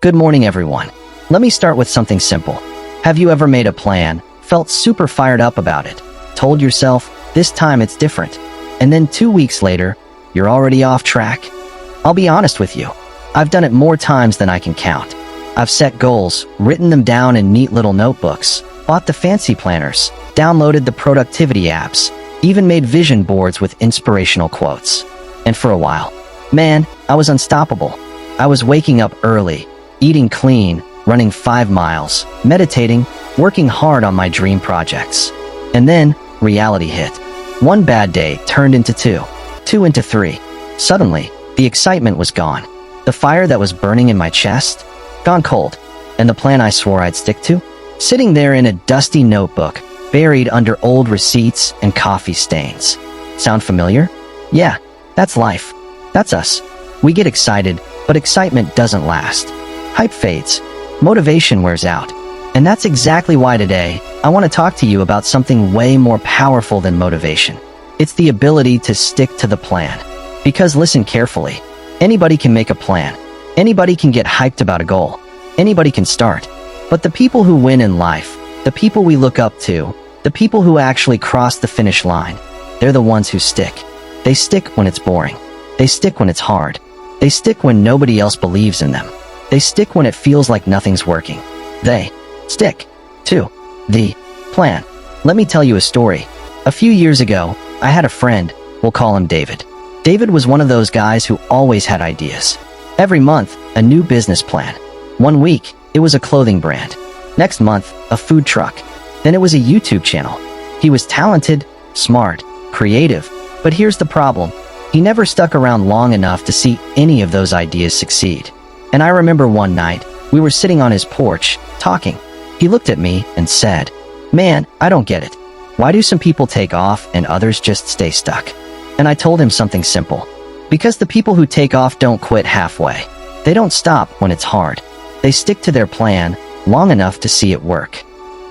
Good morning, everyone. Let me start with something simple. Have you ever made a plan, felt super fired up about it, told yourself, this time it's different, and then 2 weeks later, you're already off track? I'll be honest with you. I've done it more times than I can count. I've set goals, written them down in neat little notebooks, bought the fancy planners, downloaded the productivity apps, even made vision boards with inspirational quotes. And for a while, man, I was unstoppable. I was waking up early, eating clean, running 5 miles, meditating, working hard on my dream projects. And then, reality hit. One bad day turned into two into 3. Suddenly, the excitement was gone. The fire that was burning in my chest, gone cold. And the plan I swore I'd stick to? Sitting there in a dusty notebook, buried under old receipts and coffee stains. Sound familiar? Yeah, that's life. That's us. We get excited, but excitement doesn't last. Hype fades. Motivation wears out. And that's exactly why today, I want to talk to you about something way more powerful than motivation. It's the ability to stick to the plan. Because listen carefully. Anybody can make a plan. Anybody can get hyped about a goal. Anybody can start. But the people who win in life, the people we look up to, the people who actually cross the finish line, they're the ones who stick. They stick when it's boring. They stick when it's hard. They stick when nobody else believes in them. They stick when it feels like nothing's working. They stick to the plan. Let me tell you a story. A few years ago, I had a friend, we'll call him David. David was one of those guys who always had ideas. Every month, a new business plan. 1 week, it was a clothing brand. Next month, a food truck. Then it was a YouTube channel. He was talented, smart, creative, but here's the problem. He never stuck around long enough to see any of those ideas succeed. And I remember one night, we were sitting on his porch, talking. He looked at me and said, "Man, I don't get it. Why do some people take off and others just stay stuck?" And I told him something simple. Because the people who take off don't quit halfway. They don't stop when it's hard. They stick to their plan long enough to see it work.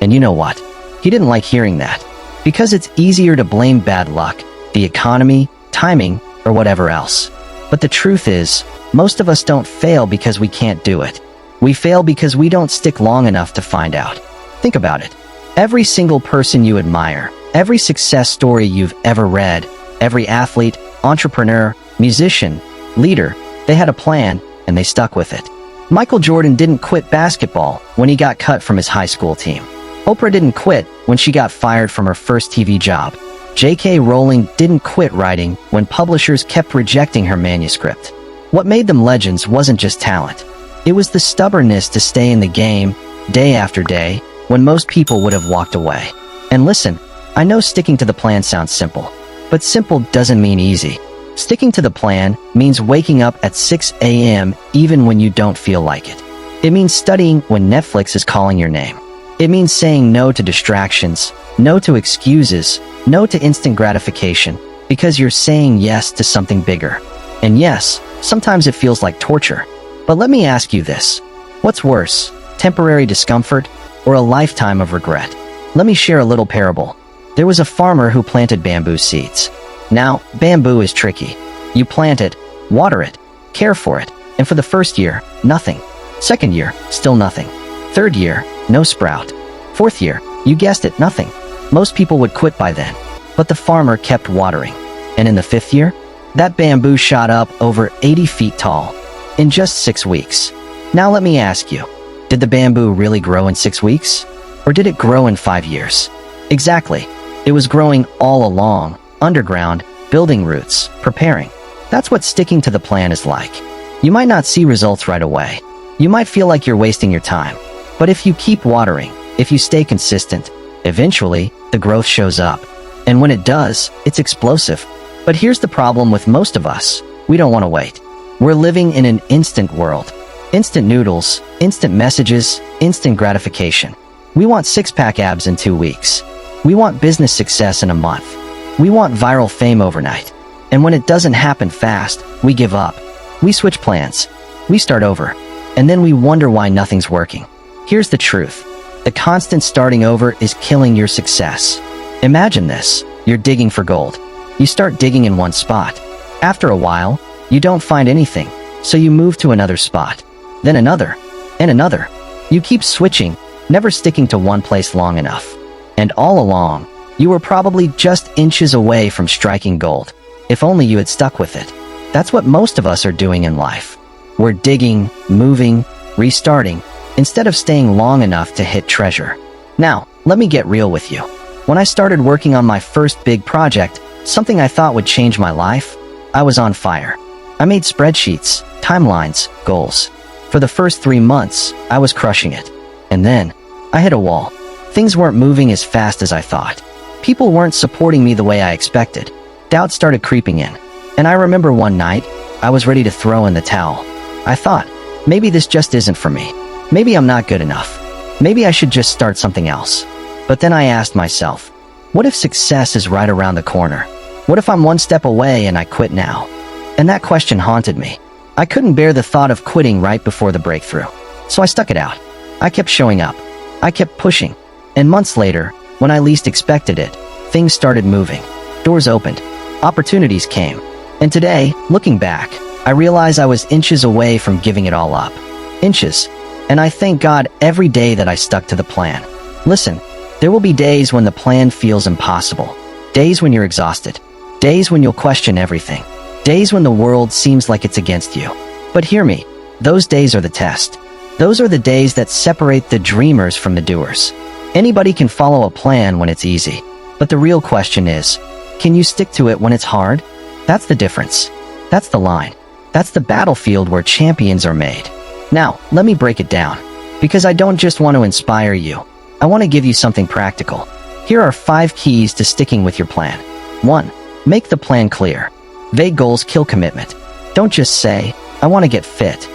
And you know what? He didn't like hearing that. Because it's easier to blame bad luck, the economy, timing, or whatever else. But the truth is, most of us don't fail because we can't do it. We fail because we don't stick long enough to find out. Think about it. Every single person you admire, every success story you've ever read, every athlete, entrepreneur, musician, leader, they had a plan and they stuck with it. Michael Jordan didn't quit basketball when he got cut from his high school team. Oprah didn't quit when she got fired from her first TV job. J.K. Rowling didn't quit writing when publishers kept rejecting her manuscript. What made them legends wasn't just talent. It was the stubbornness to stay in the game, day after day, when most people would have walked away. And listen, I know sticking to the plan sounds simple, but simple doesn't mean easy. Sticking to the plan means waking up at 6 a.m. even when you don't feel like it. It means studying when Netflix is calling your name. It means saying no to distractions, no to excuses, no to instant gratification, because you're saying yes to something bigger. And yes, sometimes it feels like torture. But let me ask you this. What's worse, temporary discomfort or a lifetime of regret? Let me share a little parable. There was a farmer who planted bamboo seeds. Now, bamboo is tricky. You plant it, water it, care for it, and for the first year, nothing. Second year, still nothing. Third year, no sprout. Fourth year, you guessed it, nothing. Most people would quit by then, but the farmer kept watering. And in the 5th year, that bamboo shot up over 80 feet tall in just 6 weeks. Now let me ask you, did the bamboo really grow in 6 weeks? Or did it grow in 5 years? Exactly. It was growing all along, underground, building roots, preparing. That's what sticking to the plan is like. You might not see results right away. You might feel like you're wasting your time. But if you keep watering, if you stay consistent, eventually, the growth shows up. And when it does, it's explosive. But here's the problem with most of us. We don't want to wait. We're living in an instant world. Instant noodles, instant messages, instant gratification. We want 6-pack abs in 2 weeks. We want business success in a month. We want viral fame overnight. And when it doesn't happen fast, we give up. We switch plans. We start over. And then we wonder why nothing's working. Here's the truth. The constant starting over is killing your success. Imagine this. You're digging for gold. You start digging in one spot. After a while, you don't find anything, so you move to another spot. Then another. and another. You keep switching, never sticking to one place long enough. And all along, you were probably just inches away from striking gold, if only you had stuck with it. That's what most of us are doing in life. We're digging, moving, restarting, instead of staying long enough to hit treasure. Now, let me get real with you. When I started working on my first big project, something I thought would change my life, I was on fire. I made spreadsheets, timelines, goals. For the first 3 months, I was crushing it. And then, I hit a wall. Things weren't moving as fast as I thought. People weren't supporting me the way I expected. Doubt started creeping in. And I remember one night, I was ready to throw in the towel. I thought, maybe this just isn't for me. Maybe I'm not good enough. Maybe I should just start something else. But then I asked myself, what if success is right around the corner? What if I'm one step away and I quit now? And that question haunted me. I couldn't bear the thought of quitting right before the breakthrough. So I stuck it out. I kept showing up. I kept pushing. And months later, when I least expected it, things started moving. Doors opened. Opportunities came. And today, looking back, I realize I was inches away from giving it all up. Inches. And I thank God every day that I stuck to the plan. Listen, there will be days when the plan feels impossible. Days when you're exhausted. Days when you'll question everything. Days when the world seems like it's against you. But hear me, those days are the test. Those are the days that separate the dreamers from the doers. Anybody can follow a plan when it's easy. But the real question is, can you stick to it when it's hard? That's the difference. That's the line. That's the battlefield where champions are made. Now, let me break it down. Because I don't just want to inspire you. I want to give you something practical. Here are 5 keys to sticking with your plan. 1. Make the plan clear. Vague goals kill commitment. Don't just say, I want to get fit.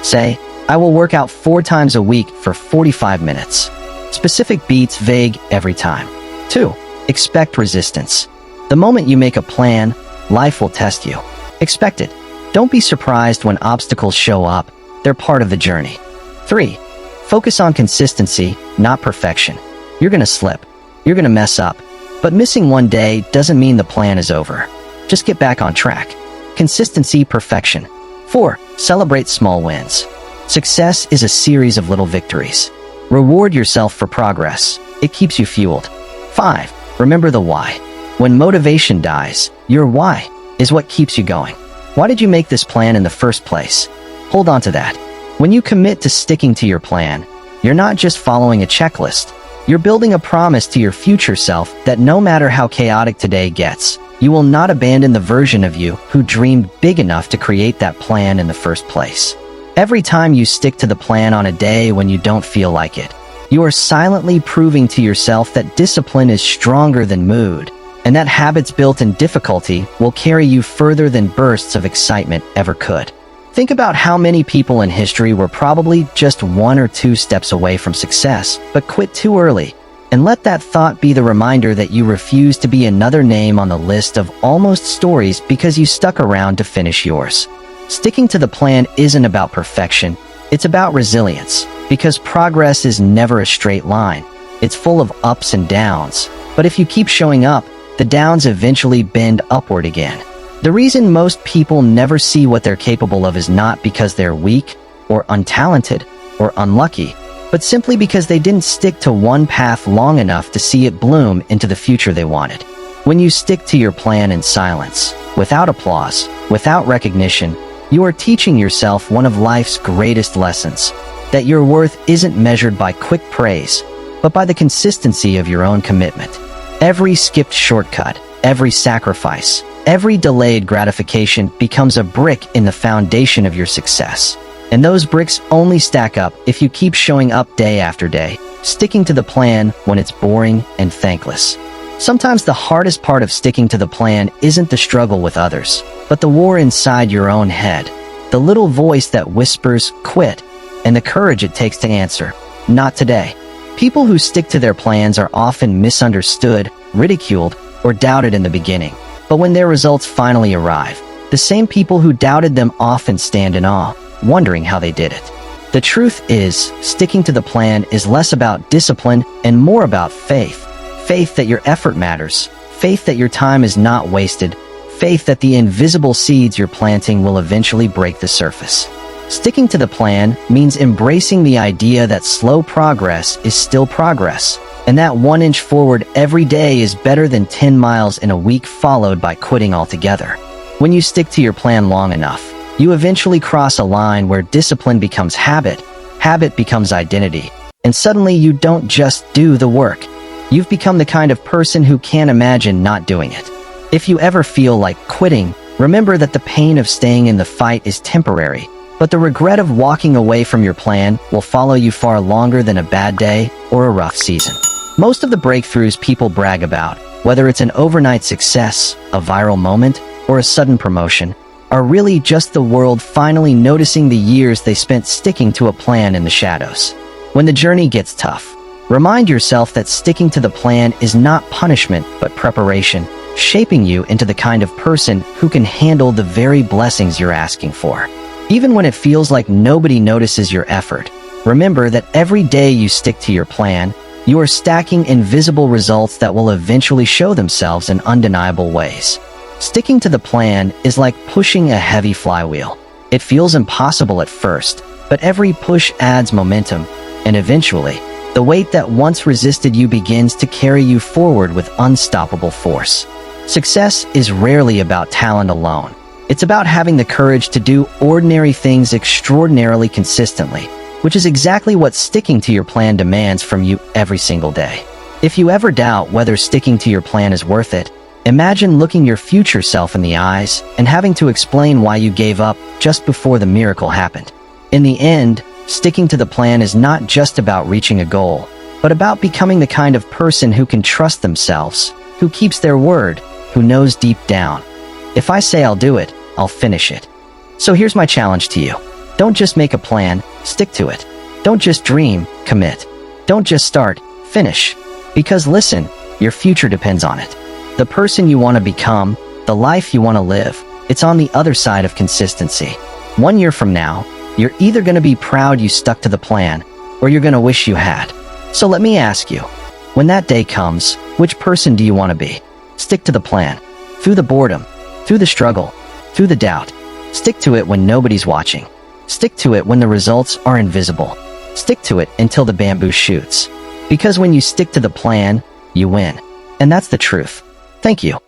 Say, I will work out 4 times a week for 45 minutes. Specific beats vague every time. 2. Expect resistance. The moment you make a plan, life will test you. Expect it. Don't be surprised when obstacles show up. They're part of the journey. 3. Focus on consistency, not perfection. You're gonna slip. You're gonna mess up. But missing one day doesn't mean the plan is over. Just get back on track. Consistency, perfection. 4. Celebrate small wins. Success is a series of little victories. Reward yourself for progress. It keeps you fueled. 5. Remember the why. When motivation dies, your why is what keeps you going. Why did you make this plan in the first place? Hold on to that. When you commit to sticking to your plan, you're not just following a checklist. You're building a promise to your future self that no matter how chaotic today gets, you will not abandon the version of you who dreamed big enough to create that plan in the first place. Every time you stick to the plan on a day when you don't feel like it, you are silently proving to yourself that discipline is stronger than mood, and that habits built in difficulty will carry you further than bursts of excitement ever could. Think about how many people in history were probably just 1 or 2 steps away from success, but quit too early. And let that thought be the reminder that you refuse to be another name on the list of almost stories because you stuck around to finish yours. Sticking to the plan isn't about perfection, it's about resilience, because progress is never a straight line. It's full of ups and downs. But if you keep showing up, the downs eventually bend upward again. The reason most people never see what they're capable of is not because they're weak, or untalented, or unlucky, but simply because they didn't stick to one path long enough to see it bloom into the future they wanted. When you stick to your plan in silence, without applause, without recognition, you are teaching yourself one of life's greatest lessons, that your worth isn't measured by quick praise, but by the consistency of your own commitment. Every skipped shortcut, every sacrifice, every delayed gratification becomes a brick in the foundation of your success. And those bricks only stack up if you keep showing up day after day, sticking to the plan when it's boring and thankless. Sometimes the hardest part of sticking to the plan isn't the struggle with others, but the war inside your own head. The little voice that whispers, quit, and the courage it takes to answer, not today. People who stick to their plans are often misunderstood, ridiculed, or doubted in the beginning. But when their results finally arrive, the same people who doubted them often stand in awe, wondering how they did it. The truth is, sticking to the plan is less about discipline and more about faith. Faith that your effort matters. Faith that your time is not wasted. Faith that the invisible seeds you're planting will eventually break the surface. Sticking to the plan means embracing the idea that slow progress is still progress, and that 1 inch forward every day is better than 10 miles in a week followed by quitting altogether. When you stick to your plan long enough, you eventually cross a line where discipline becomes habit, habit becomes identity, and suddenly you don't just do the work. You've become the kind of person who can't imagine not doing it. If you ever feel like quitting, remember that the pain of staying in the fight is temporary, but the regret of walking away from your plan will follow you far longer than a bad day or a rough season. Most of the breakthroughs people brag about, whether it's an overnight success, a viral moment, or a sudden promotion, are really just the world finally noticing the years they spent sticking to a plan in the shadows. When the journey gets tough, remind yourself that sticking to the plan is not punishment but preparation, shaping you into the kind of person who can handle the very blessings you're asking for. Even when it feels like nobody notices your effort, remember that every day you stick to your plan, you are stacking invisible results that will eventually show themselves in undeniable ways. Sticking to the plan is like pushing a heavy flywheel. It feels impossible at first, but every push adds momentum, and eventually, the weight that once resisted you begins to carry you forward with unstoppable force. Success is rarely about talent alone. It's about having the courage to do ordinary things extraordinarily consistently, which is exactly what sticking to your plan demands from you every single day. If you ever doubt whether sticking to your plan is worth it, imagine looking your future self in the eyes and having to explain why you gave up just before the miracle happened. In the end, sticking to the plan is not just about reaching a goal, but about becoming the kind of person who can trust themselves, who keeps their word, who knows deep down, if I say I'll do it, I'll finish it. So here's my challenge to you. Don't just make a plan, stick to it. Don't just dream, commit. Don't just start, finish. Because listen, your future depends on it. The person you want to become, the life you want to live, it's on the other side of consistency. 1 year from now, you're either going to be proud you stuck to the plan, or you're going to wish you had. So let me ask you, when that day comes, which person do you want to be? Stick to the plan. Through the boredom, through the struggle, through the doubt. Stick to it when nobody's watching. Stick to it when the results are invisible. Stick to it until the bamboo shoots. Because when you stick to the plan, you win. And that's the truth. Thank you.